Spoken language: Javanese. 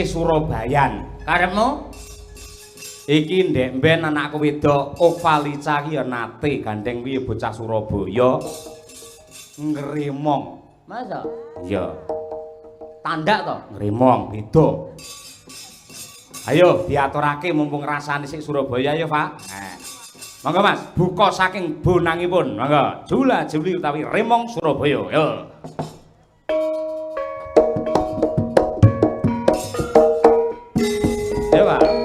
Surabayan. Karepmu? Iki ndek mben anakku wedok Okvalica ki ya nate gandeng piye bocah Surabaya ngremong. Masa? Iya. Tandak to? Ngremong beda. Ayo diaturake mumpung rasane sik Surabaya ya, Pak. Monggo Mas, buka saking bonangipun. Monggo. Jula juli utawi remong Surabaya. Yo. Ayo, Pak.